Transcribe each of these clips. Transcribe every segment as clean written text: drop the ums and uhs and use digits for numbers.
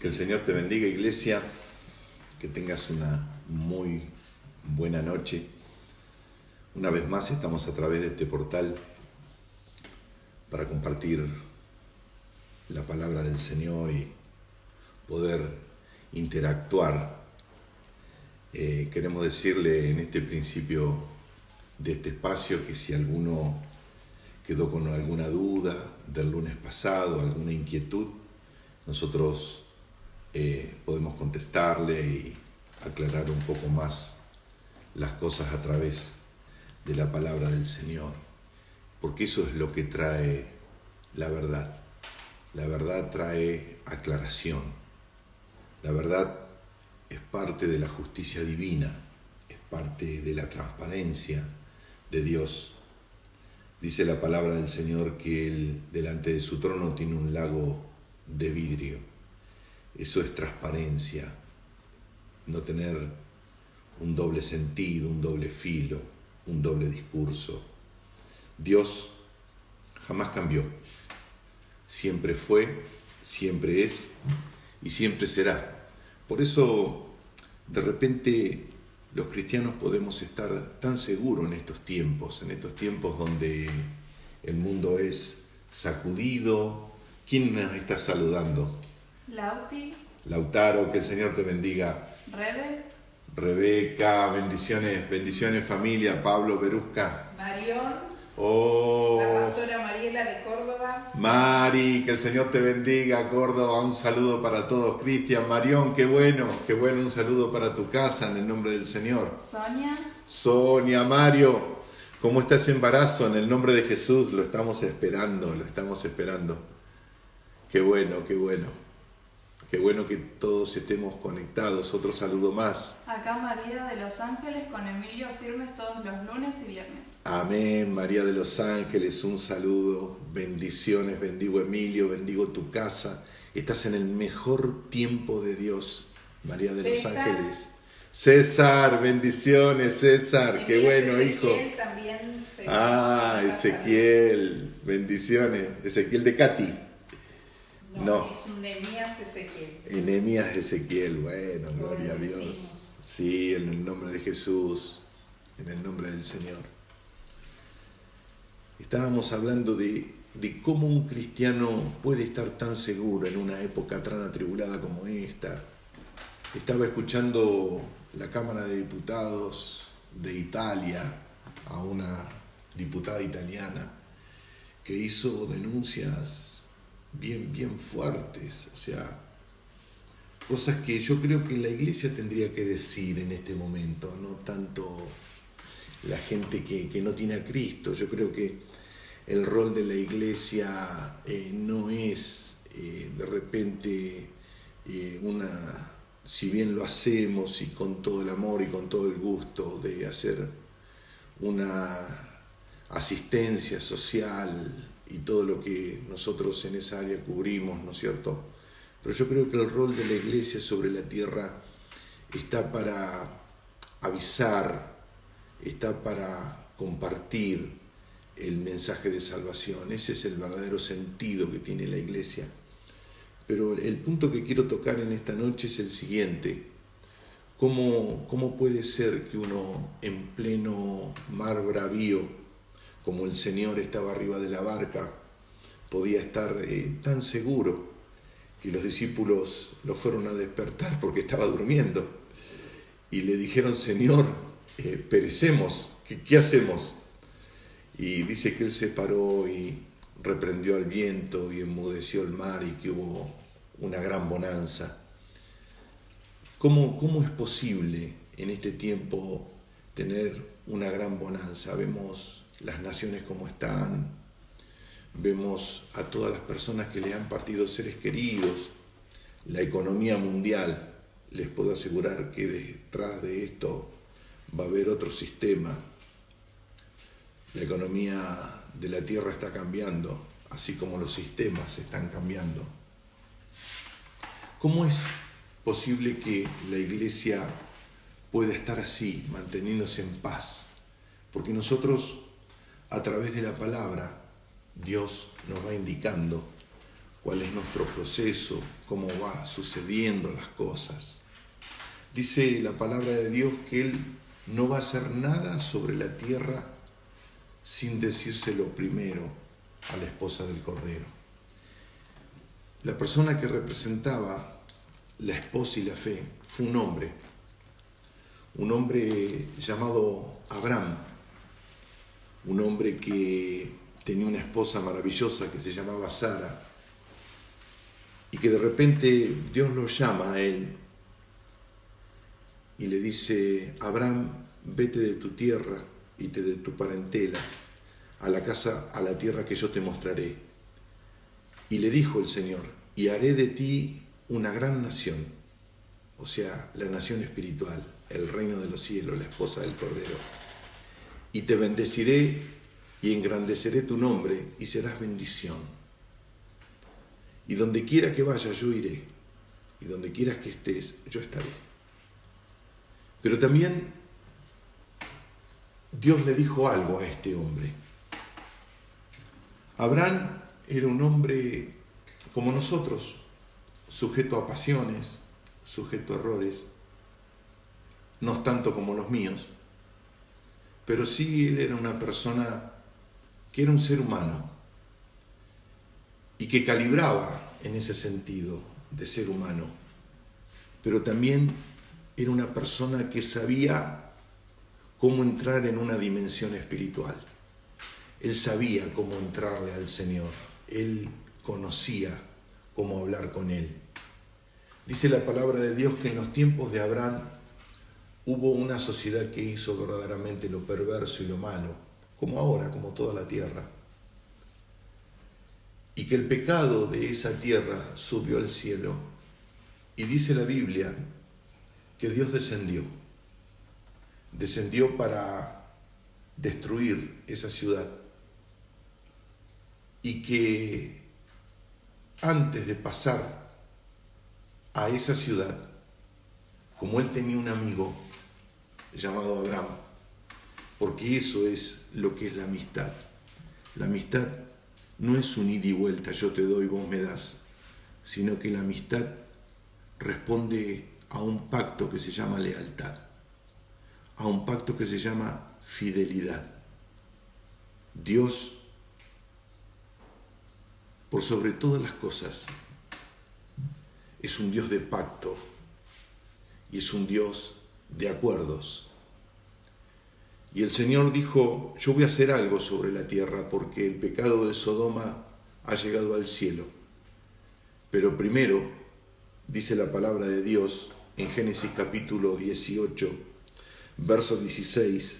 Que el Señor te bendiga, iglesia, que tengas una muy buena noche. Una vez más estamos a través de este portal para compartir la palabra del Señor y poder interactuar. Queremos decirle en este principio de este espacio que si alguno quedó con alguna duda del lunes pasado, alguna inquietud, nosotros podemos contestarle y aclarar un poco más las cosas a través de la palabra del Señor, porque eso es lo que trae la verdad. La verdad trae aclaración. La verdad es parte de la justicia divina, es parte de la transparencia de Dios. Dice la palabra del Señor que Él delante de su trono tiene un lago de vidrio. Eso es transparencia, no tener un doble sentido, un doble filo, un doble discurso. Dios jamás cambió, siempre fue, siempre es y siempre será. Por eso, de repente, los cristianos podemos estar tan seguros en estos tiempos donde el mundo es sacudido. ¿Quién nos está saludando? Lauti. Lautaro, que el Señor te bendiga. Rebeca, bendiciones familia. Pablo, Berusca. Marión. Oh. La pastora Mariela de Córdoba. Mari, que el Señor te bendiga, Córdoba. Un saludo para todos. Cristian, Marión, qué bueno, un saludo para tu casa en el nombre del Señor. Sonia, Mario, ¿cómo está ese embarazo? En el nombre de Jesús, lo estamos esperando. Qué bueno. Qué bueno que todos estemos conectados. Otro saludo más. Acá María de Los Ángeles con Emilio Firmes todos los lunes y viernes. Amén, María de Los Ángeles, un saludo, bendiciones, bendigo Emilio, bendigo tu casa. Estás en el mejor tiempo de Dios, María de Los Ángeles. César, bendiciones, César, qué bueno, hijo. También Ezequiel, bendiciones. Ezequiel de Katy. No, es un Nehemías Ezequiel. Nehemías Ezequiel, bueno, gloria a Dios. Sí, en el nombre de Jesús, en el nombre del Señor. Estábamos hablando de cómo un cristiano puede estar tan seguro en una época tan atribulada como esta. Estaba escuchando la Cámara de Diputados de Italia a una diputada italiana que hizo denuncias bien fuertes, o sea, cosas que yo creo que la iglesia tendría que decir en este momento, no tanto la gente que no tiene a Cristo. Yo creo que el rol de la iglesia no es de repente si bien lo hacemos y con todo el amor y con todo el gusto de hacer una asistencia social y todo lo que nosotros en esa área cubrimos, ¿no es cierto? Pero yo creo que el rol de la iglesia sobre la tierra está para avisar, está para compartir el mensaje de salvación. Ese es el verdadero sentido que tiene la iglesia. Pero el punto que quiero tocar en esta noche es el siguiente. ¿Cómo puede ser que uno en pleno mar bravío, como el Señor estaba arriba de la barca, podía estar tan seguro que los discípulos lo fueron a despertar porque estaba durmiendo y le dijeron: Señor, perecemos, ¿qué hacemos? Y dice que Él se paró y reprendió al viento y enmudeció el mar y que hubo una gran bonanza. ¿Cómo es posible en este tiempo tener una gran bonanza? Vemos las naciones como están, vemos a todas las personas que le han partido seres queridos, la economía mundial. Les puedo asegurar que detrás de esto va a haber otro sistema. La economía de la tierra está cambiando, así como los sistemas están cambiando. ¿Cómo es posible que la iglesia pueda estar así, manteniéndose en paz? Porque nosotros, a través de la palabra, Dios nos va indicando cuál es nuestro proceso, cómo va sucediendo las cosas. Dice la palabra de Dios que Él no va a hacer nada sobre la tierra sin decírselo primero a la esposa del Cordero. La persona que representaba la esposa y la fe fue un hombre llamado Abraham, un hombre que tenía una esposa maravillosa que se llamaba Sara, y que de repente Dios lo llama a él y le dice: Abraham, vete de tu tierra y de tu parentela a la tierra que yo te mostraré. Y le dijo el Señor: y haré de ti una gran nación, o sea, la nación espiritual, el reino de los cielos, la esposa del Cordero. Y te bendeciré y engrandeceré tu nombre y serás bendición. Y donde quiera que vayas yo iré, y donde quieras que estés yo estaré. Pero también Dios le dijo algo a este hombre. Abraham era un hombre como nosotros, sujeto a pasiones, sujeto a errores, no tanto como los míos, pero sí él era una persona que era un ser humano y que calibraba en ese sentido de ser humano, pero también era una persona que sabía cómo entrar en una dimensión espiritual. Él sabía cómo entrarle al Señor, él conocía cómo hablar con Él. Dice la palabra de Dios que en los tiempos de Abraham hubo una sociedad que hizo verdaderamente lo perverso y lo malo, como ahora, como toda la tierra. Y que el pecado de esa tierra subió al cielo. Y dice la Biblia que Dios descendió para destruir esa ciudad. Y que antes de pasar a esa ciudad, como él tenía un amigo llamado Abraham, porque eso es lo que es la amistad. La amistad no es un ida y vuelta, yo te doy, vos me das, sino que la amistad responde a un pacto que se llama lealtad, a un pacto que se llama fidelidad. Dios, por sobre todas las cosas, es un Dios de pacto y es un Dios de acuerdos. Y el Señor dijo: yo voy a hacer algo sobre la tierra porque el pecado de Sodoma ha llegado al cielo. Pero primero, dice la palabra de Dios en Génesis capítulo 18, verso 16,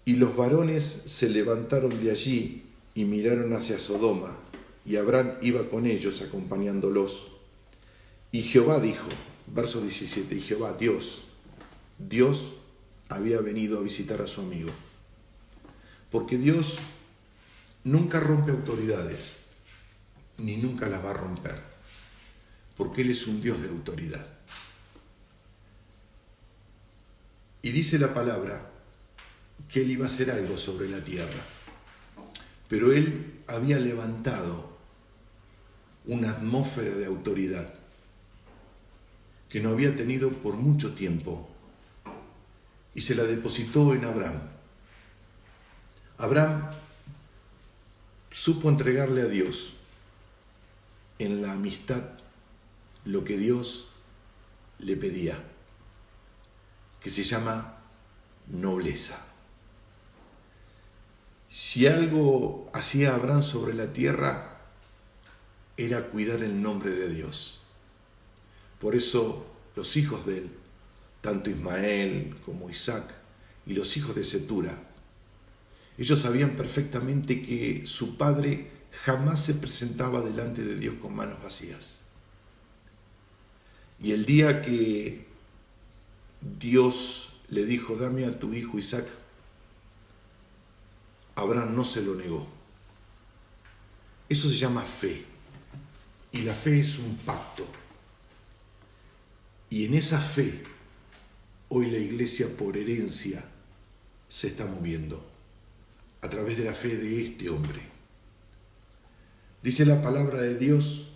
y los varones se levantaron de allí y miraron hacia Sodoma, y Abraham iba con ellos acompañándolos. Y Jehová dijo, verso 17, y Jehová, Dios había venido a visitar a su amigo. Porque Dios nunca rompe autoridades, ni nunca las va a romper, porque Él es un Dios de autoridad. Y dice la palabra que Él iba a hacer algo sobre la tierra, pero Él había levantado una atmósfera de autoridad que no había tenido por mucho tiempo y se la depositó en Abraham. Abraham supo entregarle a Dios en la amistad lo que Dios le pedía, que se llama nobleza. Si algo hacía Abraham sobre la tierra, era cuidar el nombre de Dios. Por eso los hijos de él, tanto Ismael como Isaac y los hijos de Cetura, ellos sabían perfectamente que su padre jamás se presentaba delante de Dios con manos vacías. Y el día que Dios le dijo, dame a tu hijo Isaac, Abraham no se lo negó. Eso se llama fe. Y la fe es un pacto. Y en esa fe, hoy la iglesia por herencia se está moviendo a través de la fe de este hombre. Dice la palabra de Dios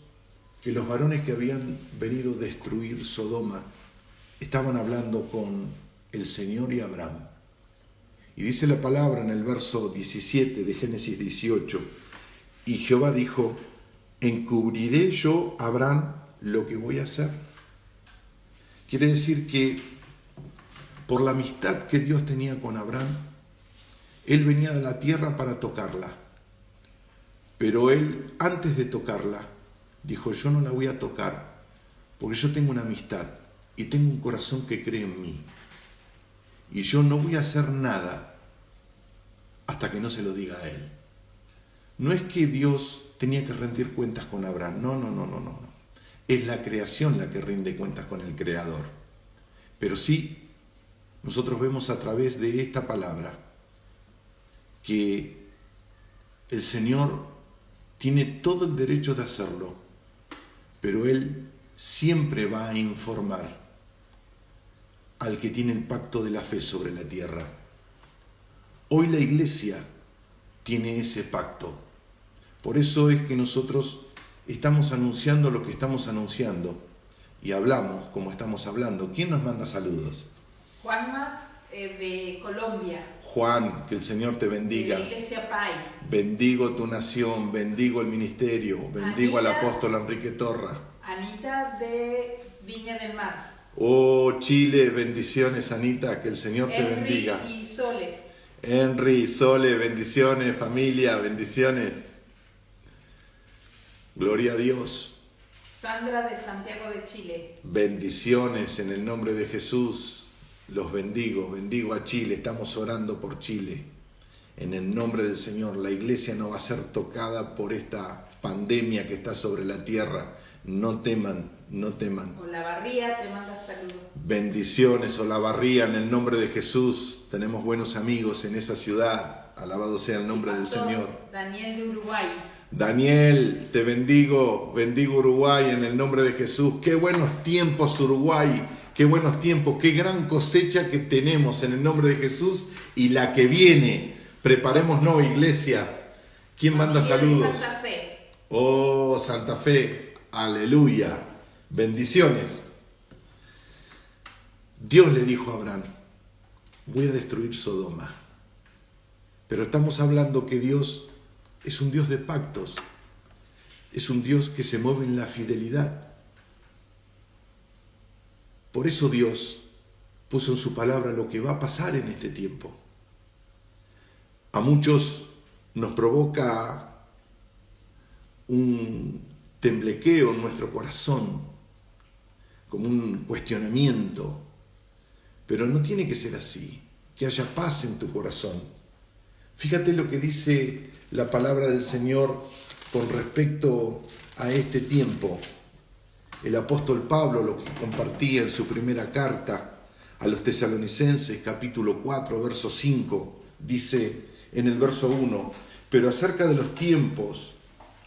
que los varones que habían venido a destruir Sodoma estaban hablando con el Señor y Abraham. Y dice la palabra en el verso 17 de Génesis 18, y Jehová dijo, ¿encubriré yo a Abraham lo que voy a hacer? Quiere decir que por la amistad que Dios tenía con Abraham, él venía de la tierra para tocarla. Pero él, antes de tocarla, dijo, yo no la voy a tocar, porque yo tengo una amistad y tengo un corazón que cree en mí. Y yo no voy a hacer nada hasta que no se lo diga a él. No es que Dios tenía que rendir cuentas con Abraham, no. Es la creación la que rinde cuentas con el Creador. Pero sí, nosotros vemos a través de esta palabra que el Señor tiene todo el derecho de hacerlo, pero Él siempre va a informar al que tiene el pacto de la fe sobre la tierra. Hoy la iglesia tiene ese pacto. Por eso es que nosotros estamos anunciando lo que estamos anunciando y hablamos como estamos hablando. ¿Quién nos manda saludos? Juanma de Colombia. Juan, que el Señor te bendiga. De la Iglesia Pai. Bendigo tu nación, bendigo el ministerio, bendigo al apóstol Enrique Torra. Anita de Viña del Mar. Oh, Chile, bendiciones, Anita, que el Señor te bendiga. Henry y Sole. Henry, Sole, bendiciones, familia, bendiciones. Gloria a Dios. Sandra de Santiago de Chile. Bendiciones en el nombre de Jesús. Los bendigo a Chile, estamos orando por Chile. En el nombre del Señor, la iglesia no va a ser tocada por esta pandemia que está sobre la tierra. No teman. Olavarría te manda saludos. Bendiciones, Olavarría, en el nombre de Jesús. Tenemos buenos amigos en esa ciudad. Alabado sea el nombre del Señor. Daniel de Uruguay. Daniel, te bendigo Uruguay en el nombre de Jesús. Qué buenos tiempos Uruguay, qué buenos tiempos, qué gran cosecha que tenemos en el nombre de Jesús y la que viene. Preparémonos, iglesia. ¿Quién manda saludos? Santa Fe. Oh, Santa Fe, aleluya. Bendiciones. Dios le dijo a Abraham, voy a destruir Sodoma. Pero estamos hablando que Dios es un Dios de pactos, es un Dios que se mueve en la fidelidad. Por eso Dios puso en su palabra lo que va a pasar en este tiempo. A muchos nos provoca un temblequeo en nuestro corazón, como un cuestionamiento, pero no tiene que ser así, que haya paz en tu corazón. Fíjate lo que dice la palabra del Señor con respecto a este tiempo. El apóstol Pablo lo que compartía en su primera carta a los tesalonicenses, capítulo 4, verso 5, dice en el verso 1, pero acerca de los tiempos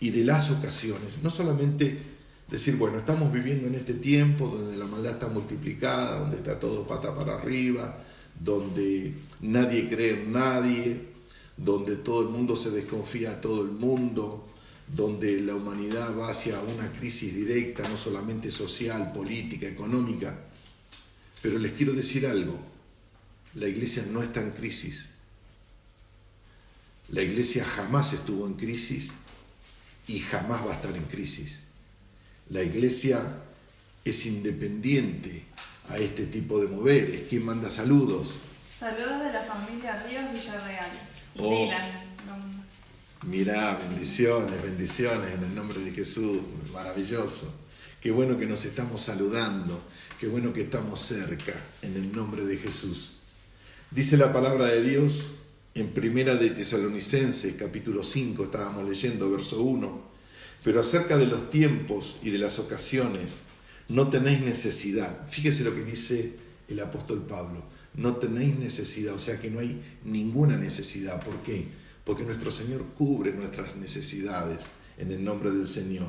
y de las ocasiones, no solamente decir, bueno, estamos viviendo en este tiempo donde la maldad está multiplicada, donde está todo pata para arriba, donde nadie cree en nadie, donde todo el mundo se desconfía a todo el mundo, donde la humanidad va hacia una crisis directa, no solamente social, política, económica. Pero les quiero decir algo, la iglesia no está en crisis. La iglesia jamás estuvo en crisis y jamás va a estar en crisis. La iglesia es independiente a este tipo de moveres. ¿Quién manda saludos? Saludos de la familia Ríos Villarreal. Y Dylan. Mirá, bendiciones en el nombre de Jesús, maravilloso. Qué bueno que nos estamos saludando, qué bueno que estamos cerca en el nombre de Jesús. Dice la palabra de Dios en Primera de Tesalonicenses, capítulo 5, estábamos leyendo, verso 1, pero acerca de los tiempos y de las ocasiones, no tenéis necesidad. Fíjese lo que dice el apóstol Pablo, no tenéis necesidad, o sea que no hay ninguna necesidad. ¿Por qué? Porque nuestro Señor cubre nuestras necesidades en el nombre del Señor.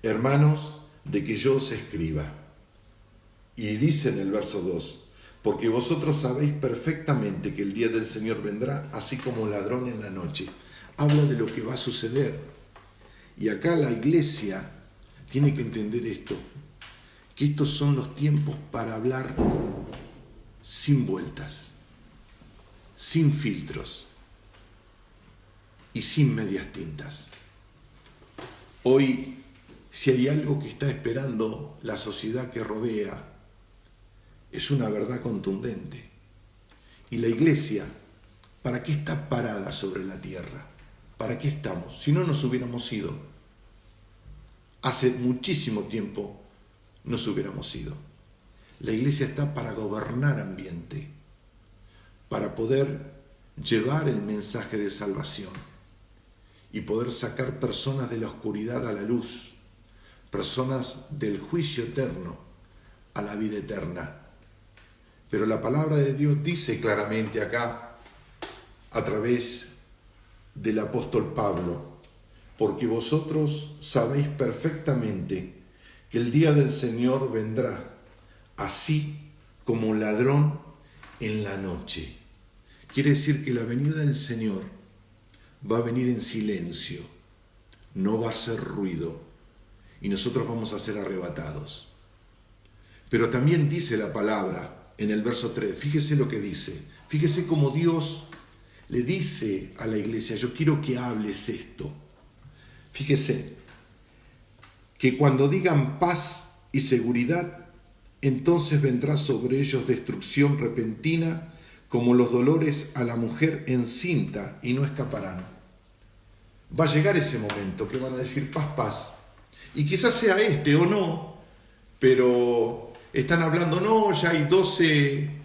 Hermanos, de que yo os escriba. Y dice en el verso 2, porque vosotros sabéis perfectamente que el día del Señor vendrá así como ladrón en la noche. Habla de lo que va a suceder. Y acá la iglesia tiene que entender esto, que estos son los tiempos para hablar sin vueltas, sin filtros y sin medias tintas. Hoy, si hay algo que está esperando la sociedad que rodea, es una verdad contundente. Y la iglesia, ¿para qué está parada sobre la tierra? ¿Para qué estamos? Si no nos hubiéramos ido, hace muchísimo tiempo nos hubiéramos ido. La iglesia está para gobernar ambiente, para poder llevar el mensaje de salvación y poder sacar personas de la oscuridad a la luz, personas del juicio eterno a la vida eterna. Pero la palabra de Dios dice claramente acá, a través del apóstol Pablo, porque vosotros sabéis perfectamente que el día del Señor vendrá así como ladrón en la noche. Quiere decir que la venida del Señor va a venir en silencio, no va a hacer ruido, y nosotros vamos a ser arrebatados. Pero también dice la palabra en el verso 3, fíjese lo que dice, fíjese cómo Dios le dice a la iglesia, yo quiero que hables esto. Fíjese, que cuando digan paz y seguridad, entonces vendrá sobre ellos destrucción repentina, como los dolores a la mujer encinta, y no escaparán. Va a llegar ese momento que van a decir paz, paz. Y quizás sea este o no, pero están hablando, no, ya hay 12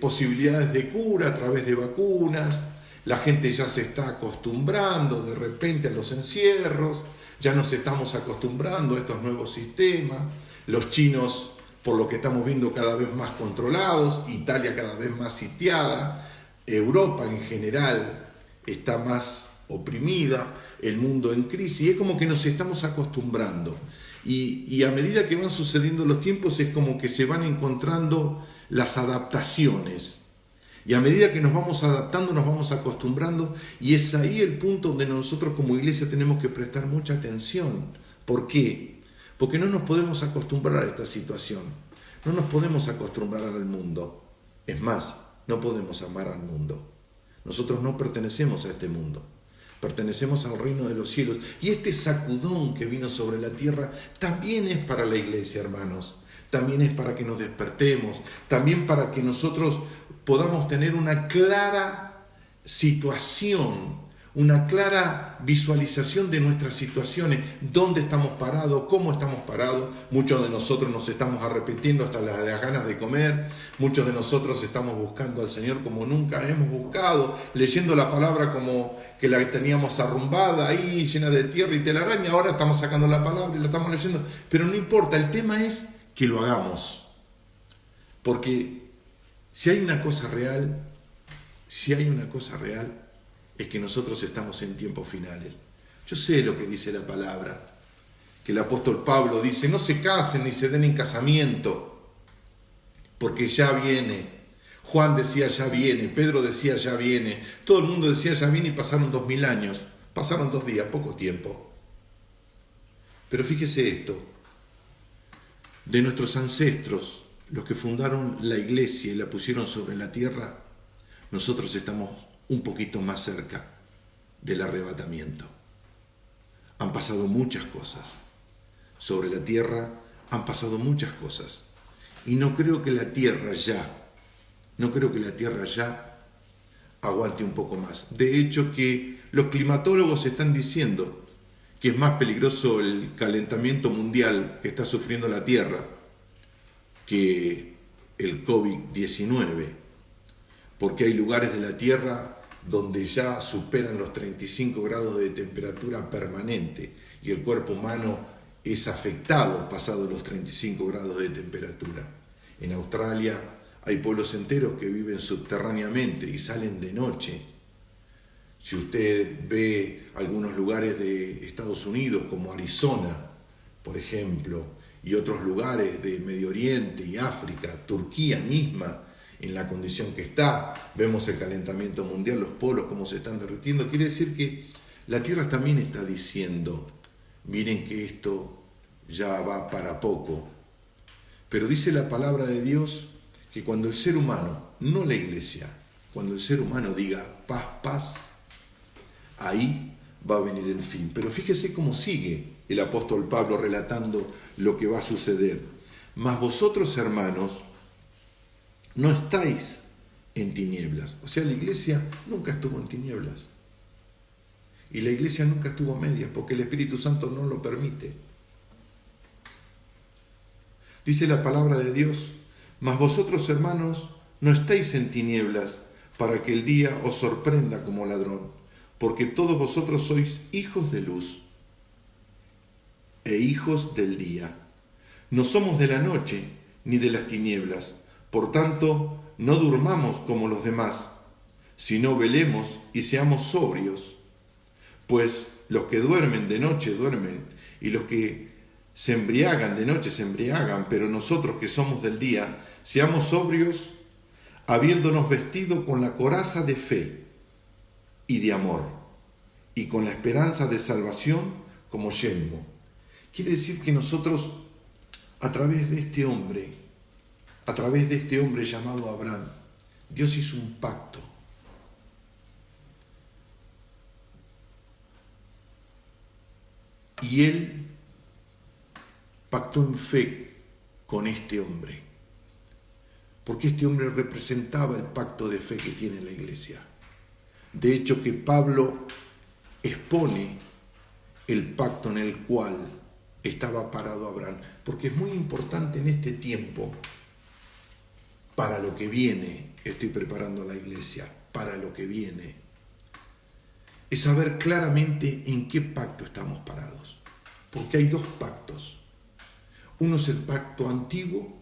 posibilidades de cura a través de vacunas, la gente ya se está acostumbrando de repente a los encierros, ya nos estamos acostumbrando a estos nuevos sistemas, los chinos, por lo que estamos viendo, cada vez más controlados, Italia cada vez más sitiada, Europa en general está más oprimida, el mundo en crisis, y es como que nos estamos acostumbrando. Y a medida que van sucediendo los tiempos es como que se van encontrando las adaptaciones. Y a medida que nos vamos adaptando, nos vamos acostumbrando, y es ahí el punto donde nosotros como iglesia tenemos que prestar mucha atención. ¿Por qué? Porque no nos podemos acostumbrar a esta situación, no nos podemos acostumbrar al mundo. Es más, no podemos amar al mundo. Nosotros no pertenecemos a este mundo, pertenecemos al reino de los cielos. Y este sacudón que vino sobre la tierra también es para la iglesia, hermanos. También es para que nos despertemos, también para que nosotros podamos tener una clara situación, una clara visualización de nuestras situaciones, dónde estamos parados, cómo estamos parados. Muchos de nosotros nos estamos arrepintiendo hasta las ganas de comer, muchos de nosotros estamos buscando al Señor como nunca hemos buscado, leyendo la palabra como que la teníamos arrumbada ahí, llena de tierra y telaraña, ahora estamos sacando la palabra y la estamos leyendo, pero no importa, el tema es que lo hagamos, porque si hay una cosa real, es que nosotros estamos en tiempos finales. Yo sé lo que dice la palabra, que el apóstol Pablo dice, no se casen ni se den en casamiento, porque ya viene. Juan decía ya viene, Pedro decía ya viene, todo el mundo decía ya viene, y pasaron 2000 años, pasaron 2 días, poco tiempo. Pero fíjese esto, de nuestros ancestros, los que fundaron la iglesia y la pusieron sobre la tierra, nosotros estamos un poquito más cerca del arrebatamiento. Han pasado muchas cosas. Sobre la tierra han pasado muchas cosas. Y no creo que la tierra ya aguante un poco más. De hecho, que los climatólogos están diciendo que es más peligroso el calentamiento mundial que está sufriendo la Tierra que el COVID-19, porque hay lugares de la Tierra donde ya superan los 35 grados de temperatura permanente y el cuerpo humano es afectado pasado los 35 grados de temperatura. En Australia hay pueblos enteros que viven subterráneamente y salen de noche. Si usted ve algunos lugares de Estados Unidos, como Arizona, por ejemplo, y otros lugares de Medio Oriente y África, Turquía misma, en la condición que está, vemos el calentamiento mundial, los polos cómo se están derritiendo. Quiere decir que La tierra también está diciendo, miren que esto ya va para poco. Pero dice la palabra de Dios que cuando el ser humano, no la iglesia, cuando el ser humano diga paz, paz, ahí va a venir el fin. Pero fíjese cómo sigue el apóstol Pablo relatando lo que va a suceder. Mas vosotros, hermanos, no estáis en tinieblas. O sea, la iglesia nunca estuvo en tinieblas. Y la iglesia nunca estuvo a medias, porque el Espíritu Santo no lo permite. Dice la palabra de Dios, mas vosotros, hermanos, no estáis en tinieblas, para que el día os sorprenda como ladrón, porque todos vosotros sois hijos de luz e hijos del día. No somos de la noche ni de las tinieblas, por tanto, no durmamos como los demás, sino velemos y seamos sobrios. Pues los que duermen de noche duermen, y los que se embriagan de noche se embriagan, pero nosotros que somos del día, seamos sobrios, habiéndonos vestido con la coraza de fe y de amor, y con la esperanza de salvación como yelmo. Quiere decir que nosotros, a través de este hombre llamado Abraham, Dios hizo un pacto. Y él pactó en fe con este hombre, porque este hombre representaba el pacto de fe que tiene la iglesia. De hecho, que Pablo expone el pacto en el cual estaba parado Abraham, porque es muy importante en este tiempo, para lo que viene, estoy preparando la iglesia, para lo que viene, es saber claramente en qué pacto estamos parados. Porque hay dos pactos. Uno es el pacto antiguo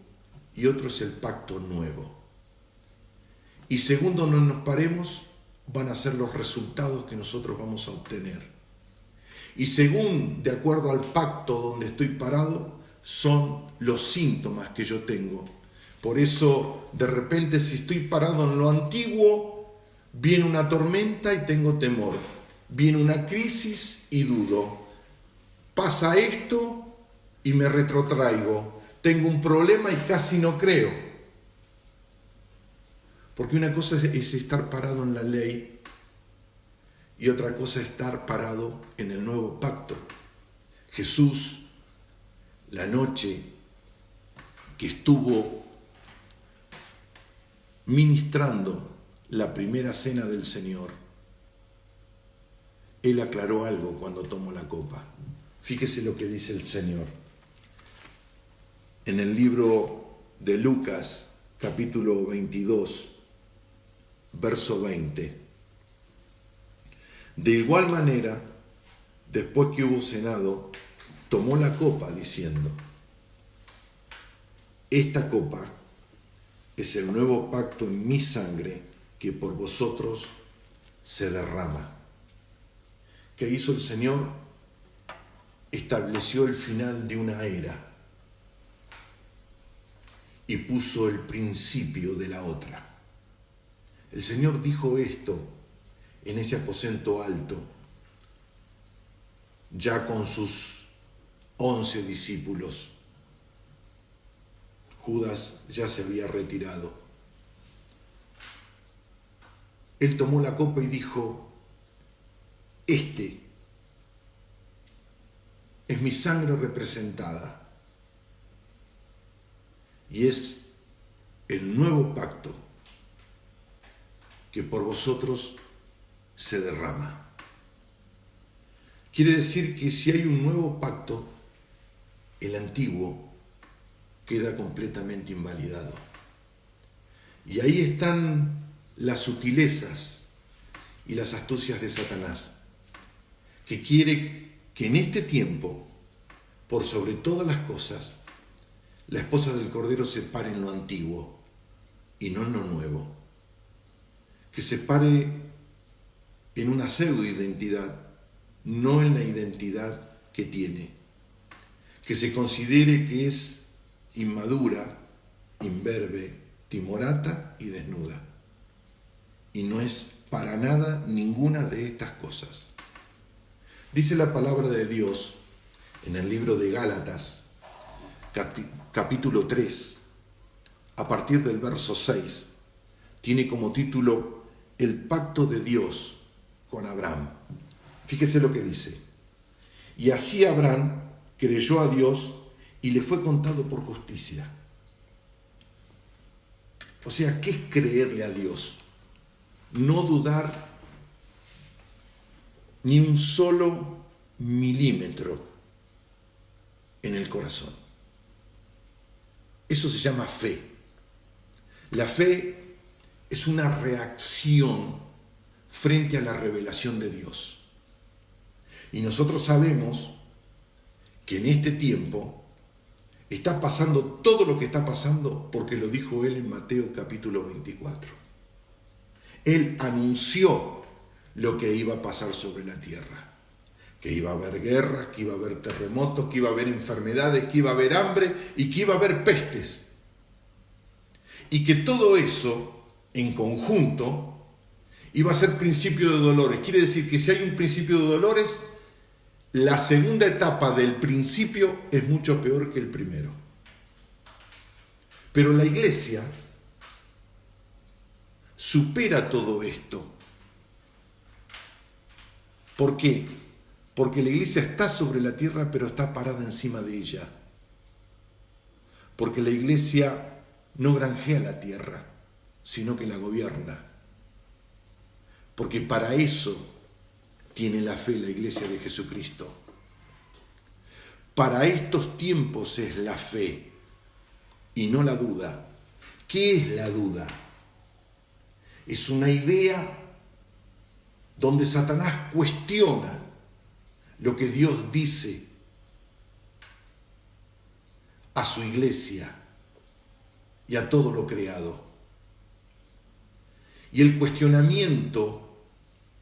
y otro es el pacto nuevo. Y según donde nos paremos, van a ser los resultados que nosotros vamos a obtener. Y según, de acuerdo al pacto donde estoy parado, son los síntomas que yo tengo. Por eso, de repente, si estoy parado en lo antiguo, viene una tormenta y tengo temor. Viene una crisis y dudo. Pasa esto y me retrotraigo. Tengo un problema y casi no creo. Porque una cosa es estar parado en la ley y otra cosa es estar parado en el nuevo pacto. Jesús, la noche que estuvo ministrando la primera cena del Señor, Él aclaró algo cuando tomó la copa. Fíjese lo que dice el Señor. En el libro de Lucas, capítulo 22, verso 20. De igual manera, después que hubo cenado, tomó la copa diciendo, esta copa es el nuevo pacto en mi sangre que por vosotros se derrama. ¿Qué hizo el Señor? Estableció el final de una era y puso el principio de la otra. El Señor dijo esto en ese aposento alto, ya con sus 11 discípulos. Judas ya se había retirado. Él tomó la copa y dijo, este es mi sangre representada y es el nuevo pacto que por vosotros se derrama. Quiere decir que si hay un nuevo pacto, el antiguo queda completamente invalidado. Y ahí están las sutilezas y las astucias de Satanás, que quiere que en este tiempo, por sobre todas las cosas, la esposa del Cordero se pare en lo antiguo y no en lo nuevo. Que se pare en una pseudo-identidad, no en la identidad que tiene. Que se considere que es inmadura, imberbe, timorata y desnuda. Y no es para nada ninguna de estas cosas. Dice la palabra de Dios en el libro de Gálatas, capítulo 3, a partir del verso 6, tiene como título El pacto de Dios con Abraham. Fíjese lo que dice. Y así Abraham creyó a Dios y le fue contado por justicia. O sea, ¿qué es creerle a Dios? No dudar ni un solo milímetro en el corazón. Eso se llama fe. La fe es una reacción frente a la revelación de Dios. Y nosotros sabemos que en este tiempo está pasando todo lo que está pasando porque lo dijo Él en Mateo capítulo 24. Él anunció lo que iba a pasar sobre la tierra. Que iba a haber guerras, que iba a haber terremotos, que iba a haber enfermedades, que iba a haber hambre y que iba a haber pestes. Y que todo eso, en conjunto, iba a ser principio de dolores. Quiere decir que si hay un principio de dolores, la segunda etapa del principio es mucho peor que el primero. Pero la iglesia supera todo esto. ¿Por qué? Porque la iglesia está sobre la tierra, pero está parada encima de ella. Porque la iglesia no granjea la tierra, sino que la gobierna. Porque para eso tiene la fe la iglesia de Jesucristo. Para estos tiempos es la fe y no la duda. ¿Qué es la duda? Es una idea donde Satanás cuestiona lo que Dios dice a su iglesia y a todo lo creado. Y el cuestionamiento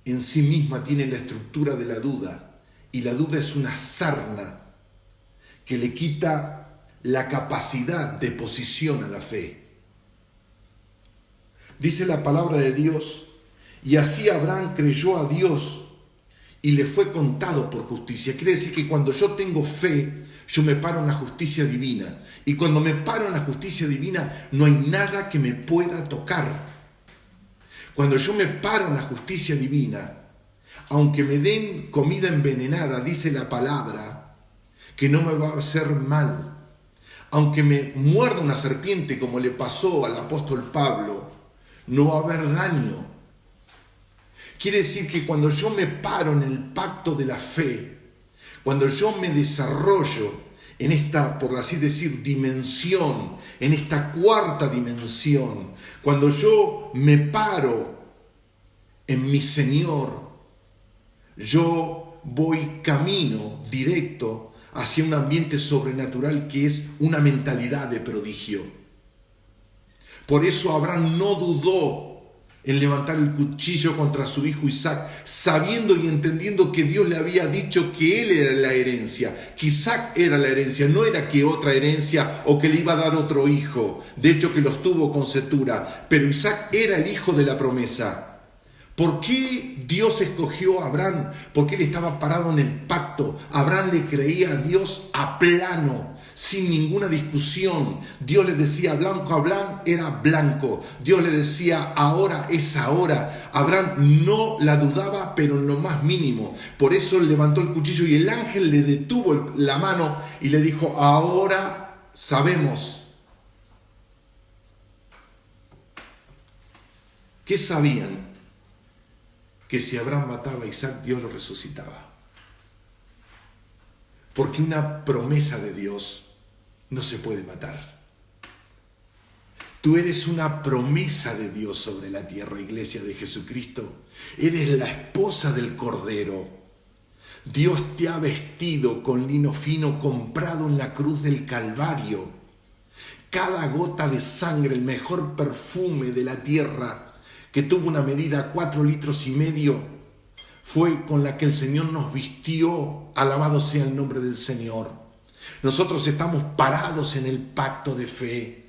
en sí misma tiene la estructura de la duda, y la duda es una sarna que le quita la capacidad de posición a la fe. Dice la palabra de Dios, y así Abraham creyó a Dios y le fue contado por justicia. Quiere decir que cuando yo tengo fe, yo me paro en la justicia divina. Y cuando me paro en la justicia divina, no hay nada que me pueda tocar. Cuando yo me paro en la justicia divina, aunque me den comida envenenada, dice la palabra, que no me va a hacer mal. Aunque me muerda una serpiente, como le pasó al apóstol Pablo, no va a haber daño. Quiere decir que cuando yo me paro en el pacto de la fe, cuando yo me desarrollo en esta, por así decir, dimensión, en esta cuarta dimensión, cuando yo me paro en mi Señor, yo voy camino directo hacia un ambiente sobrenatural que es una mentalidad de prodigio. Por eso Abraham no dudó en levantar el cuchillo contra su hijo Isaac, sabiendo y entendiendo que Dios le había dicho que él era la herencia, que Isaac era la herencia, no era que otra herencia o que le iba a dar otro hijo, de hecho que los tuvo con Cetura, pero Isaac era el hijo de la promesa. ¿Por qué Dios escogió a Abraham? Porque él estaba parado en el pacto. Abraham le creía a Dios a plano, sin ninguna discusión. Dios le decía blanco a Abraham, era blanco. Dios le decía ahora es ahora. Abraham no la dudaba, pero en lo más mínimo. Por eso levantó el cuchillo y el ángel le detuvo la mano y le dijo, ahora sabemos. ¿Qué sabían? Que si Abraham mataba a Isaac, Dios lo resucitaba. Porque una promesa de Dios no se puede matar. Tú eres una promesa de Dios sobre la tierra, iglesia de Jesucristo. Eres la esposa del Cordero. Dios te ha vestido con lino fino comprado en la cruz del Calvario. Cada gota de sangre, el mejor perfume de la tierra, que tuvo una medida 4,5 litros, fue con la que el Señor nos vistió. Alabado sea el nombre del Señor. Nosotros estamos parados en el pacto de fe.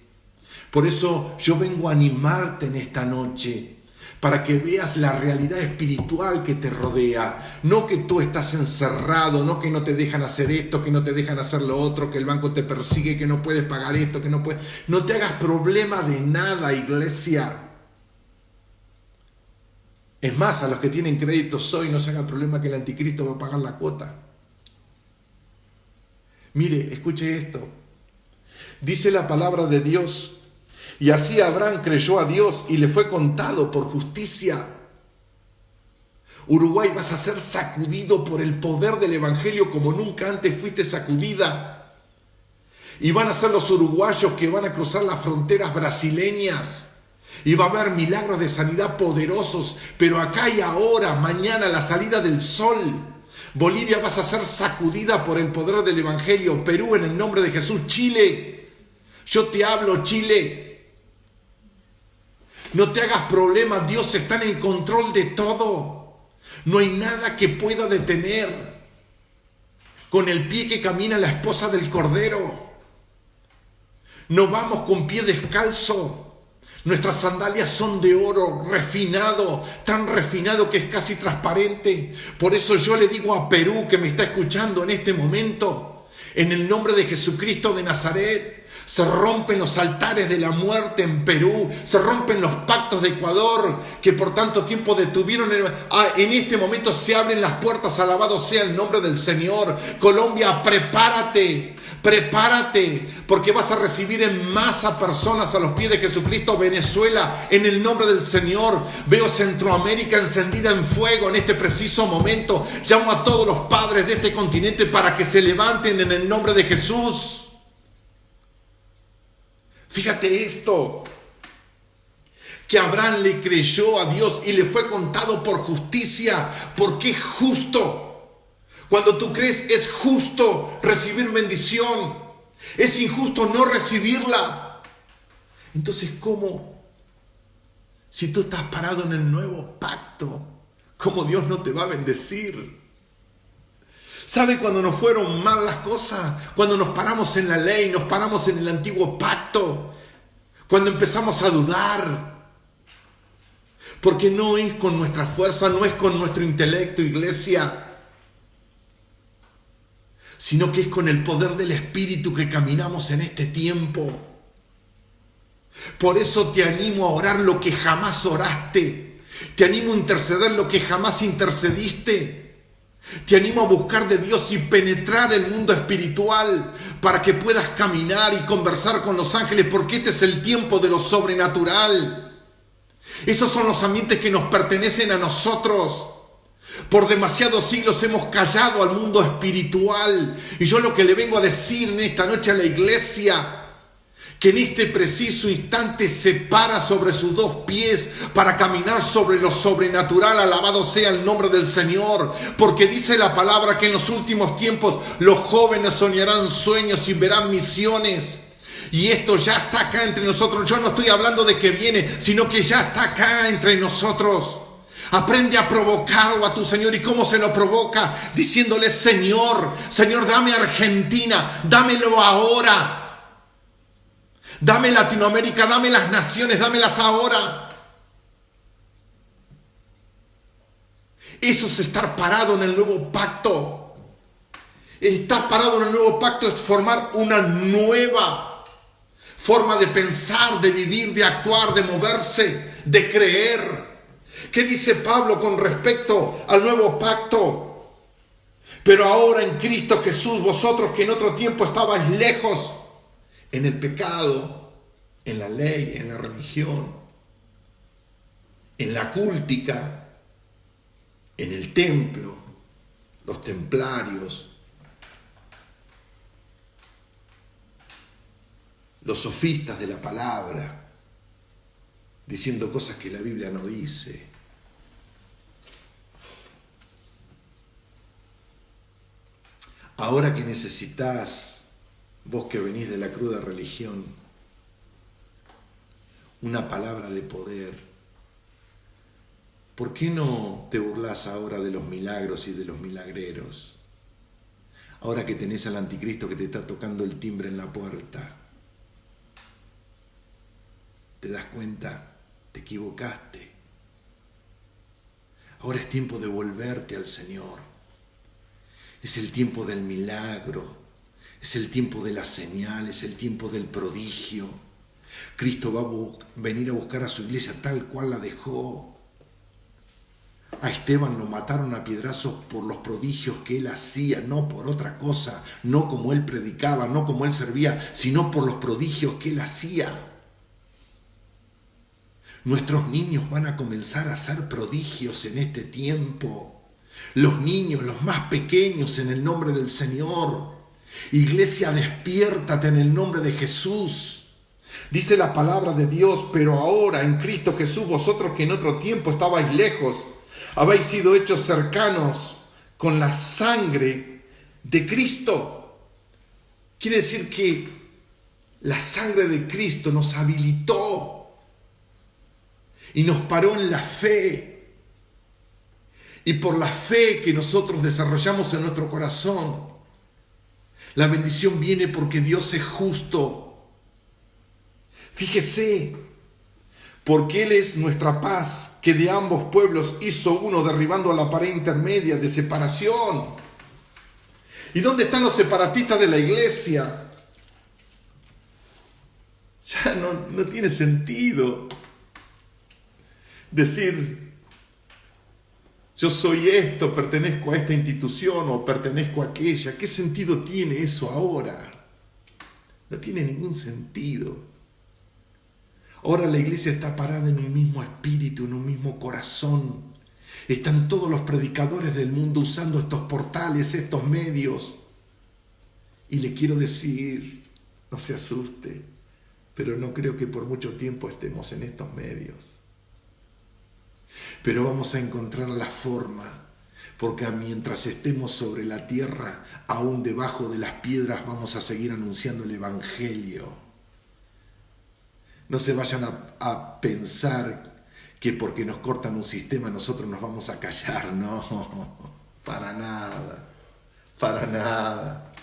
Por eso yo vengo a animarte en esta noche, para que veas la realidad espiritual que te rodea. No que tú estás encerrado, no que no te dejan hacer esto, que no te dejan hacer lo otro, que el banco te persigue, que no puedes pagar esto, que no puedes... No te hagas problema de nada, iglesia. Es más, a los que tienen créditos hoy no se hagan problema que el anticristo va a pagar la cuota. Mire, escuche esto. Dice la palabra de Dios: y así Abraham creyó a Dios y le fue contado por justicia. Uruguay, vas a ser sacudido por el poder del evangelio como nunca antes fuiste sacudida. Y van a ser los uruguayos que van a cruzar las fronteras brasileñas. Y va a haber milagros de sanidad poderosos. Pero acá y ahora, mañana, a la salida del sol, Bolivia vas a ser sacudida por el poder del evangelio. Perú, en el nombre de Jesús. Chile, yo te hablo, Chile. No te hagas problema, Dios está en el control de todo. No hay nada que pueda detener con el pie que camina la esposa del Cordero. No vamos con pie descalzo. Nuestras sandalias son de oro refinado, tan refinado que es casi transparente. Por eso yo le digo a Perú, que me está escuchando en este momento, en el nombre de Jesucristo de Nazaret, se rompen los altares de la muerte en Perú, se rompen los pactos de Ecuador que por tanto tiempo detuvieron. En este momento se abren las puertas, alabado sea el nombre del Señor. Colombia, prepárate, porque vas a recibir en masa personas a los pies de Jesucristo. Venezuela, en el nombre del Señor. Veo Centroamérica encendida en fuego en este preciso momento. Llamo a todos los padres de este continente para que se levanten en el nombre de Jesús. Fíjate esto, que Abraham le creyó a Dios y le fue contado por justicia, porque es justo. Cuando tú crees, es justo recibir bendición, es injusto no recibirla. Entonces, ¿cómo? Si tú estás parado en el nuevo pacto, ¿cómo Dios no te va a bendecir? ¿Sabe cuando nos fueron mal las cosas? Cuando nos paramos en la ley, nos paramos en el antiguo pacto. Cuando empezamos a dudar. Porque no es con nuestra fuerza, no es con nuestro intelecto, iglesia. Sino que es con el poder del Espíritu que caminamos en este tiempo. Por eso te animo a orar lo que jamás oraste. Te animo a interceder lo que jamás intercediste. Te animo a buscar de Dios y penetrar el mundo espiritual para que puedas caminar y conversar con los ángeles, porque este es el tiempo de lo sobrenatural. Esos son los ambientes que nos pertenecen a nosotros. Por demasiados siglos hemos callado al mundo espiritual. Y yo lo que le vengo a decir en esta noche a la iglesia, que en este preciso instante se para sobre sus dos pies para caminar sobre lo sobrenatural. Alabado sea el nombre del Señor, porque dice la palabra que en los últimos tiempos los jóvenes soñarán sueños y verán visiones. Y esto ya está acá entre nosotros. Yo no estoy hablando de que viene, sino que ya está acá entre nosotros. Aprende a provocarlo a tu Señor. ¿Y cómo se lo provoca? Diciéndole: Señor, dame Argentina, dámelo ahora. Dame Latinoamérica, dame las naciones, dámelas ahora. Eso es estar parado en el nuevo pacto. Estar parado en el nuevo pacto es formar una nueva forma de pensar, de vivir, de actuar, de moverse, de creer. ¿Qué dice Pablo con respecto al nuevo pacto? Pero ahora en Cristo Jesús, vosotros que en otro tiempo estabais lejos, en el pecado, en la ley, en la religión, en la cúltica, en el templo, los templarios, los sofistas de la palabra, diciendo cosas que la Biblia no dice. Ahora que necesitas, vos que venís de la cruda religión, una palabra de poder, ¿por qué no te burlás ahora de los milagros y de los milagreros? Ahora que tenés al anticristo que te está tocando el timbre en la puerta, ¿te das cuenta? Te equivocaste. Ahora es tiempo de volverte al Señor. Es el tiempo del milagro. Es el tiempo de la señal. Es el tiempo del prodigio. Cristo va a venir a buscar a su iglesia tal cual la dejó. A Esteban lo mataron a piedrazos por los prodigios que él hacía, no por otra cosa, no como él predicaba, no como él servía, sino por los prodigios que él hacía. Nuestros niños van a comenzar a hacer prodigios en este tiempo. Los niños, los más pequeños, en el nombre del Señor. Iglesia, despiértate en el nombre de Jesús. Dice la palabra de Dios: pero ahora en Cristo Jesús, vosotros que en otro tiempo estabais lejos, habéis sido hechos cercanos con la sangre de Cristo. Quiere decir que la sangre de Cristo nos habilitó y nos paró en la fe. Y por la fe que nosotros desarrollamos en nuestro corazón, la bendición viene porque Dios es justo. Fíjese, porque Él es nuestra paz, que de ambos pueblos hizo uno, derribando la pared intermedia de separación. ¿Y dónde están los separatistas de la iglesia? Ya no tiene sentido decir: yo soy esto, pertenezco a esta institución o pertenezco a aquella. ¿Qué sentido tiene eso ahora? No tiene ningún sentido. Ahora la iglesia está parada en un mismo espíritu, en un mismo corazón. Están todos los predicadores del mundo usando estos portales, estos medios. Y le quiero decir, no se asuste, pero no creo que por mucho tiempo estemos en estos medios. Pero vamos a encontrar la forma, porque mientras estemos sobre la tierra, aún debajo de las piedras, vamos a seguir anunciando el Evangelio. No se vayan a pensar que porque nos cortan un sistema nosotros nos vamos a callar. No, para nada, para nada.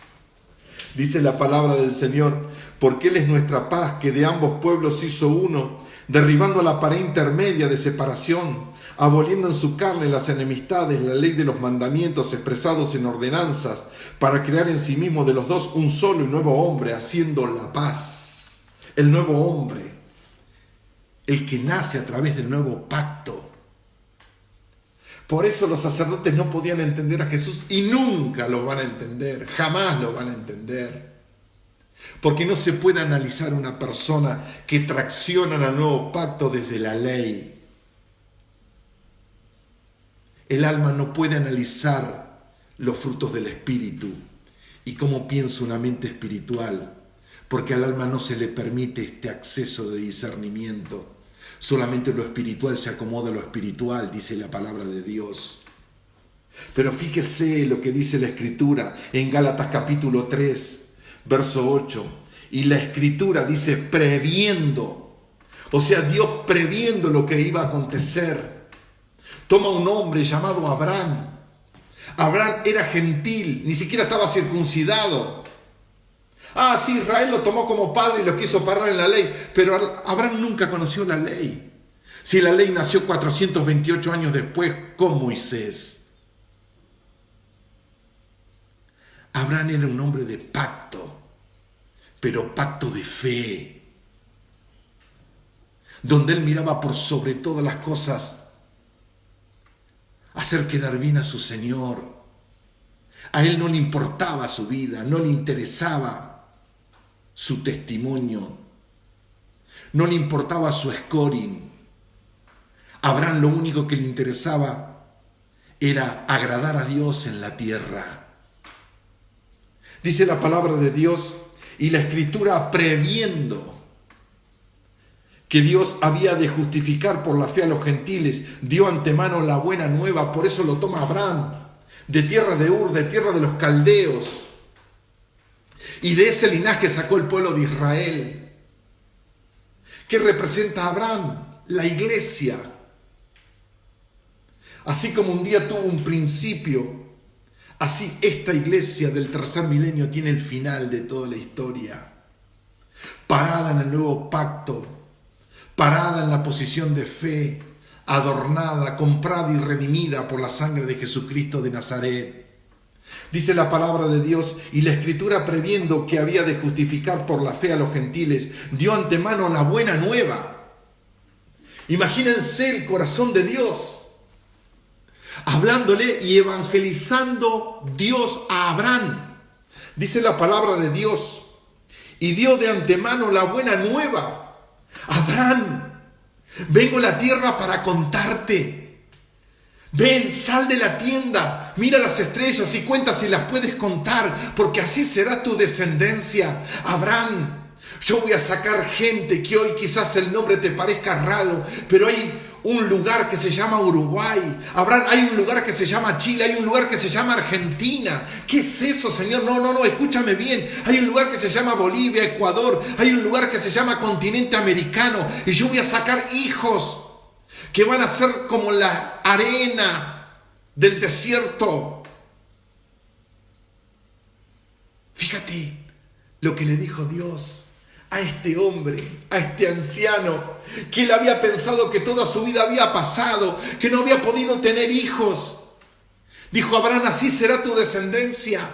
Dice la palabra del Señor: porque Él es nuestra paz, que de ambos pueblos hizo uno, derribando la pared intermedia de separación, aboliendo en su carne las enemistades, la ley de los mandamientos expresados en ordenanzas, para crear en sí mismo de los dos un solo y nuevo hombre, haciendo la paz. El nuevo hombre, el que nace a través del nuevo pacto. Por eso los sacerdotes no podían entender a Jesús y nunca lo van a entender, jamás lo van a entender. Porque no se puede analizar una persona que tracciona al nuevo pacto desde la ley. El alma no puede analizar los frutos del Espíritu y cómo piensa una mente espiritual, porque al alma no se le permite este acceso de discernimiento. Solamente lo espiritual se acomoda a lo espiritual, dice la palabra de Dios. Pero fíjese lo que dice la Escritura en Gálatas capítulo 3, verso 8. Y la Escritura dice previendo, o sea, Dios previendo lo que iba a acontecer. Toma un hombre llamado Abraham. Abraham era gentil, ni siquiera estaba circuncidado. Sí, Israel lo tomó como padre y lo quiso parar en la ley, pero Abraham nunca conoció la ley. Si la ley nació 428 años después con Moisés. Abraham era un hombre de pacto, pero pacto de fe, donde él miraba por sobre todas las cosas hacer quedar bien a su Señor. A él no le importaba su vida, no le interesaba su testimonio, no le importaba su scoring. Abraham lo único que le interesaba era agradar a Dios en la tierra. Dice la palabra de Dios y la Escritura previendo que Dios había de justificar por la fe a los gentiles, dio antemano la buena nueva. Por eso lo toma Abraham, de tierra de Ur, de tierra de los caldeos. Y de ese linaje sacó el pueblo de Israel. ¿Qué representa a Abraham? La iglesia. Así como un día tuvo un principio, así esta iglesia del tercer milenio tiene el final de toda la historia. Parada en el nuevo pacto, parada en la posición de fe, adornada, comprada y redimida por la sangre de Jesucristo de Nazaret. Dice la palabra de Dios, y la Escritura, previendo que había de justificar por la fe a los gentiles, dio antemano la buena nueva. Imagínense el corazón de Dios, hablándole y evangelizando Dios a Abraham. Dice la palabra de Dios, y dio de antemano la buena nueva. Abraham, vengo a la tierra para contarte. Ven, sal de la tienda, mira las estrellas y cuenta si las puedes contar, porque así será tu descendencia. Abraham, yo voy a sacar gente que hoy quizás el nombre te parezca raro, pero hay un lugar que se llama Uruguay. Abraham, hay un lugar que se llama Chile, hay un lugar que se llama Argentina. ¿Qué es eso, Señor? No, escúchame bien. Hay un lugar que se llama Bolivia, Ecuador, hay un lugar que se llama continente americano, y yo voy a sacar hijos que van a ser como la arena del desierto. Fíjate lo que le dijo Dios a este hombre, a este anciano, que él había pensado que toda su vida había pasado, que no había podido tener hijos. Dijo Abraham, así será tu descendencia.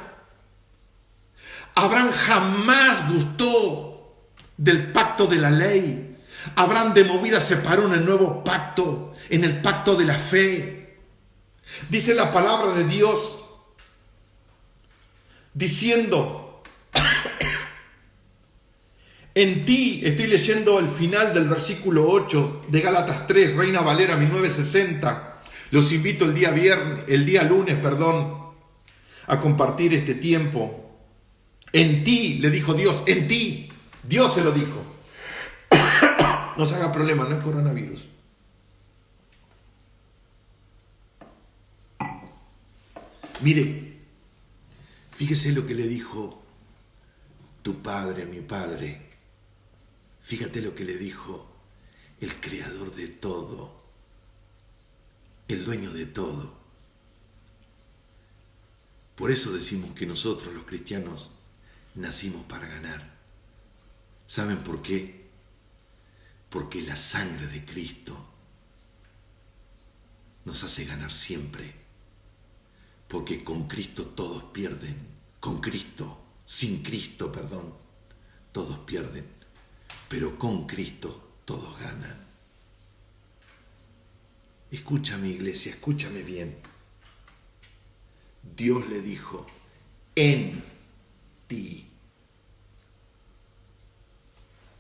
Abraham jamás gustó del pacto de la ley. Abraham de movida se paró en el nuevo pacto, en el pacto de la fe. Dice la palabra de Dios, diciendo, en ti, estoy leyendo el final del versículo 8 de Gálatas 3, Reina Valera 1960. Los invito el día lunes, a compartir este tiempo. En ti, le dijo Dios, en ti, Dios se lo dijo. No se haga problema, no es coronavirus. Mire, fíjese lo que le dijo tu padre a mi padre. Fíjate lo que le dijo el creador de todo, el dueño de todo. Por eso decimos que nosotros los cristianos nacimos para ganar. ¿Saben por qué? Porque la sangre de Cristo nos hace ganar siempre. Porque con Cristo todos pierden. Sin Cristo, todos pierden. Pero con Cristo todos ganan. Escúchame, iglesia, escúchame bien. Dios le dijo, en ti.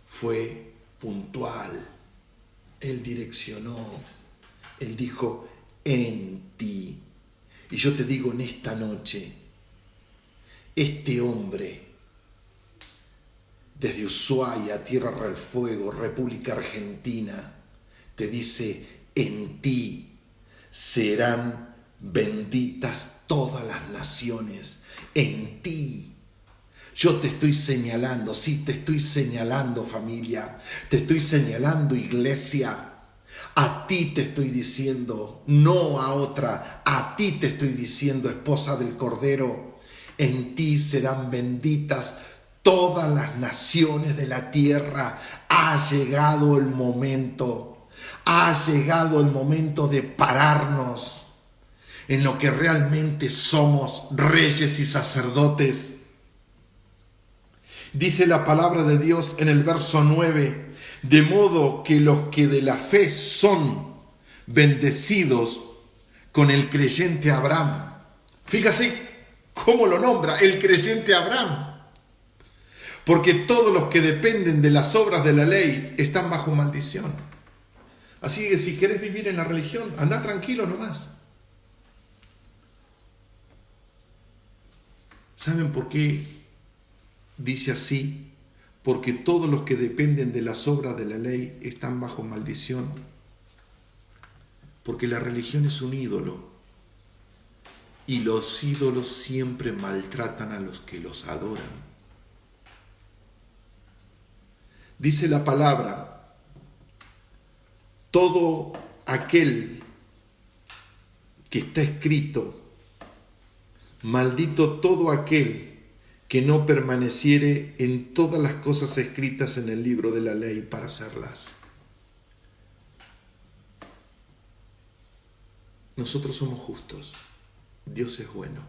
Fue puntual, Él direccionó, Él dijo, en ti. Y yo te digo en esta noche, este hombre, desde Ushuaia, Tierra del Fuego, República Argentina, te dice, en ti serán benditas todas las naciones, en ti. Yo te estoy señalando, sí, te estoy señalando, familia, te estoy señalando, iglesia. A ti te estoy diciendo, no a otra, a ti te estoy diciendo, esposa del Cordero, en ti serán benditas todas las naciones de la tierra. Ha llegado el momento de pararnos en lo que realmente somos, reyes y sacerdotes. Dice la palabra de Dios en el verso 9, de modo que los que de la fe son bendecidos con el creyente Abraham. Fíjate cómo lo nombra, el creyente Abraham. Porque todos los que dependen de las obras de la ley están bajo maldición. Así que si querés vivir en la religión, anda tranquilo nomás. ¿Saben por qué dice así? Porque todos los que dependen de las obras de la ley están bajo maldición. Porque la religión es un ídolo. Y los ídolos siempre maltratan a los que los adoran. Dice la palabra, todo aquel que está escrito, maldito todo aquel que no permaneciere en todas las cosas escritas en el libro de la ley para hacerlas. nosotros somos justos, Dios es bueno.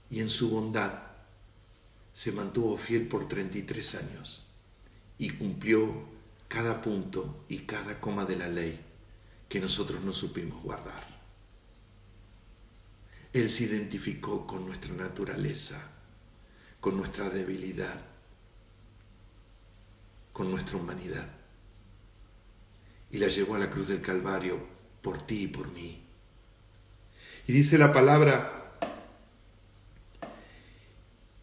Y en su bondad se mantuvo fiel por 33 años y cumplió cada punto y cada coma de la ley que nosotros no supimos guardar. Él se identificó con nuestra naturaleza, con nuestra debilidad, con nuestra humanidad, y la llevó a la cruz del Calvario por ti y por mí. Y dice la palabra,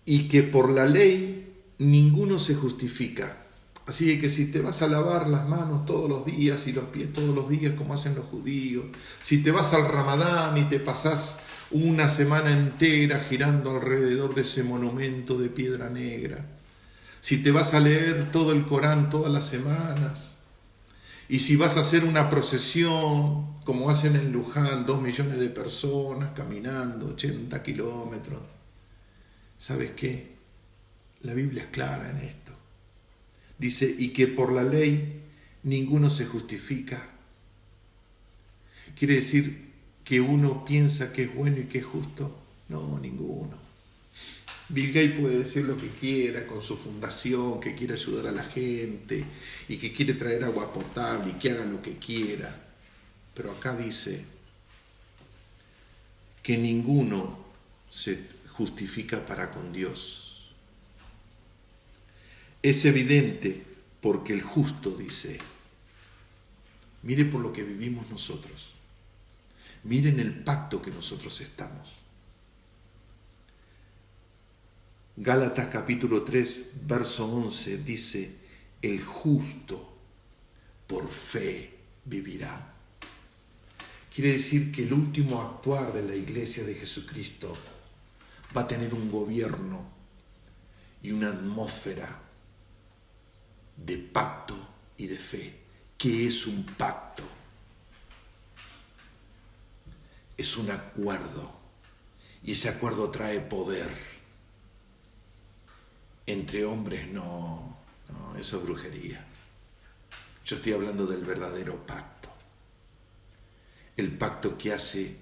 y que por la ley ninguno se justifica. Así que si te vas a lavar las manos todos los días y los pies todos los días como hacen los judíos, si te vas al Ramadán y te pasás una semana entera girando alrededor de ese monumento de piedra negra, si te vas a leer todo el Corán todas las semanas, y si vas a hacer una procesión como hacen en Luján, 2 millones de personas caminando 80 kilómetros, ¿sabes qué? La Biblia es clara en esto. Dice, y que por la ley ninguno se justifica. Quiere decir que uno piensa que es bueno y que es justo. No, ninguno. Bill Gates puede decir lo que quiera con su fundación, que quiere ayudar a la gente y que quiere traer agua potable y que haga lo que quiera. Pero acá dice que ninguno se justifica para con Dios. Es evidente porque el justo dice, mire por lo que vivimos nosotros, miren el pacto que nosotros estamos. Gálatas capítulo 3, verso 11 dice, el justo por fe vivirá. Quiere decir que el último actuar de la iglesia de Jesucristo va a tener un gobierno y una atmósfera de pacto y de fe. ¿Qué es un pacto? Es un acuerdo, y ese acuerdo trae poder. Entre hombres no, eso es brujería. Yo estoy hablando del verdadero pacto, el pacto que hace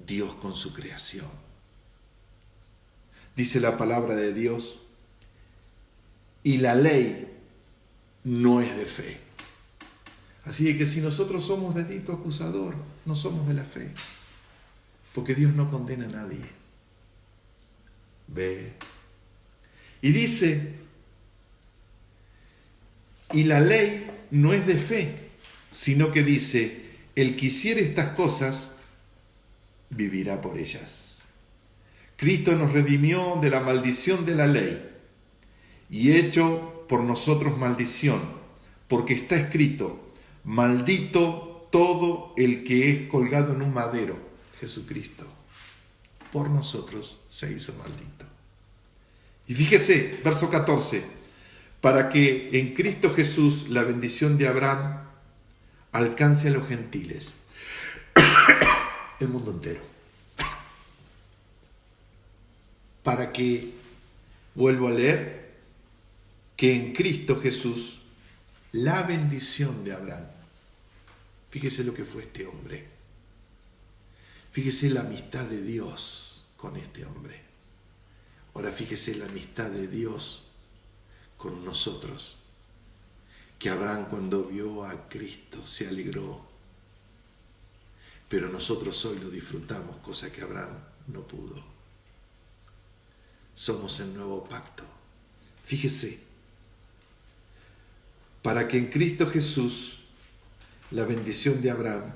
Dios con su creación. Dice la palabra de Dios, y la ley no es de fe. Así que si nosotros somos de tipo acusador, no somos de la fe, porque Dios no condena a nadie. Ve. Y dice, y la ley no es de fe, sino que dice, el que hiciere estas cosas, vivirá por ellas. Cristo nos redimió de la maldición de la ley, y hecho por nosotros maldición, porque está escrito, maldito todo el que es colgado en un madero, Jesucristo. Por nosotros se hizo maldito. Y fíjese, verso 14, para que en Cristo Jesús la bendición de Abraham alcance a los gentiles, el mundo entero. Para que, vuelvo a leer, que en Cristo Jesús la bendición de Abraham. Fíjese lo que fue este hombre. Fíjese la amistad de Dios con este hombre. Ahora fíjese la amistad de Dios con nosotros. Que Abraham cuando vio a Cristo se alegró. Pero nosotros hoy lo disfrutamos, cosa que Abraham no pudo. Somos el nuevo pacto. Fíjese. Para que en Cristo Jesús la bendición de Abraham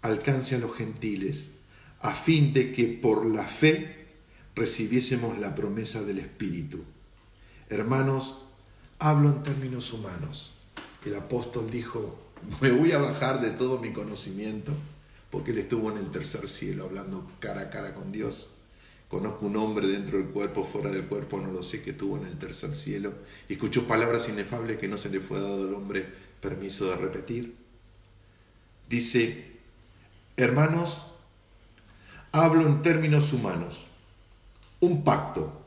alcance a los gentiles, a fin de que por la fe recibiésemos la promesa del Espíritu. Hermanos, hablo en términos humanos. El apóstol dijo, me voy a bajar de todo mi conocimiento, porque él estuvo en el tercer cielo, hablando cara a cara con Dios. Conozco un hombre dentro del cuerpo, fuera del cuerpo, no lo sé, que estuvo en el tercer cielo y escuchó palabras inefables que no se le fue dado al hombre permiso de repetir. Dice, hermanos, hablo en términos humanos. Un pacto,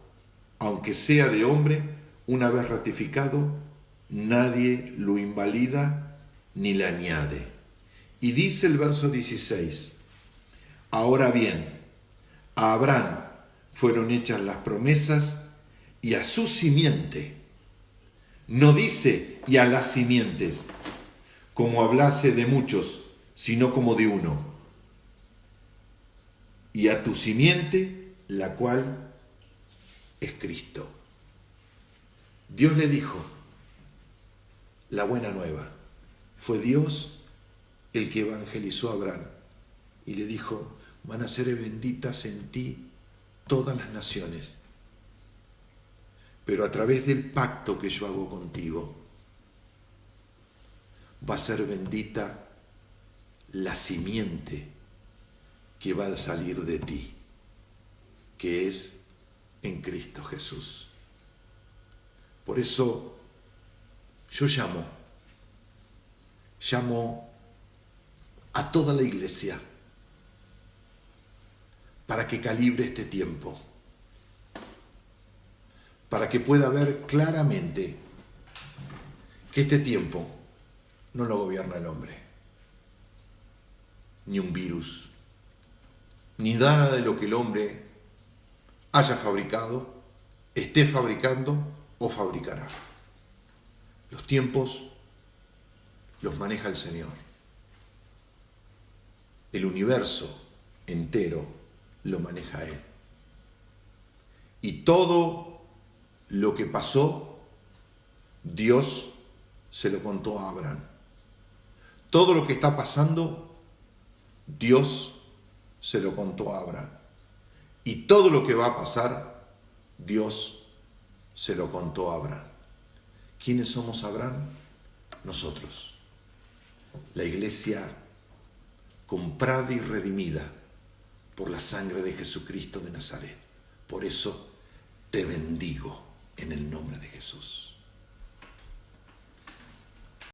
aunque sea de hombre, una vez ratificado, nadie lo invalida ni le añade. Y dice el verso 16, ahora bien, a Abraham fueron hechas las promesas y a su simiente. No dice y a las simientes, como hablase de muchos, sino como de uno. Y a tu simiente, la cual es Cristo. Dios le dijo, la buena nueva, fue Dios el que evangelizó a Abraham y le dijo, van a ser benditas en ti todas las naciones, pero a través del pacto que yo hago contigo, va a ser bendita la simiente que va a salir de ti, que es en Cristo Jesús. Por eso yo llamo a toda la iglesia para que calibre este tiempo, para que pueda ver claramente que este tiempo no lo gobierna el hombre, ni un virus, ni nada de lo que el hombre haya fabricado, esté fabricando o fabricará. Los tiempos los maneja el Señor. El universo entero lo maneja Él. Y todo lo que pasó, Dios se lo contó a Abraham. Todo lo que está pasando, Dios se lo contó a Abraham. Y todo lo que va a pasar, Dios se lo contó a Abraham. ¿Quiénes somos Abraham? Nosotros. La iglesia comprada y redimida por la sangre de Jesucristo de Nazaret. Por eso te bendigo en el nombre de Jesús.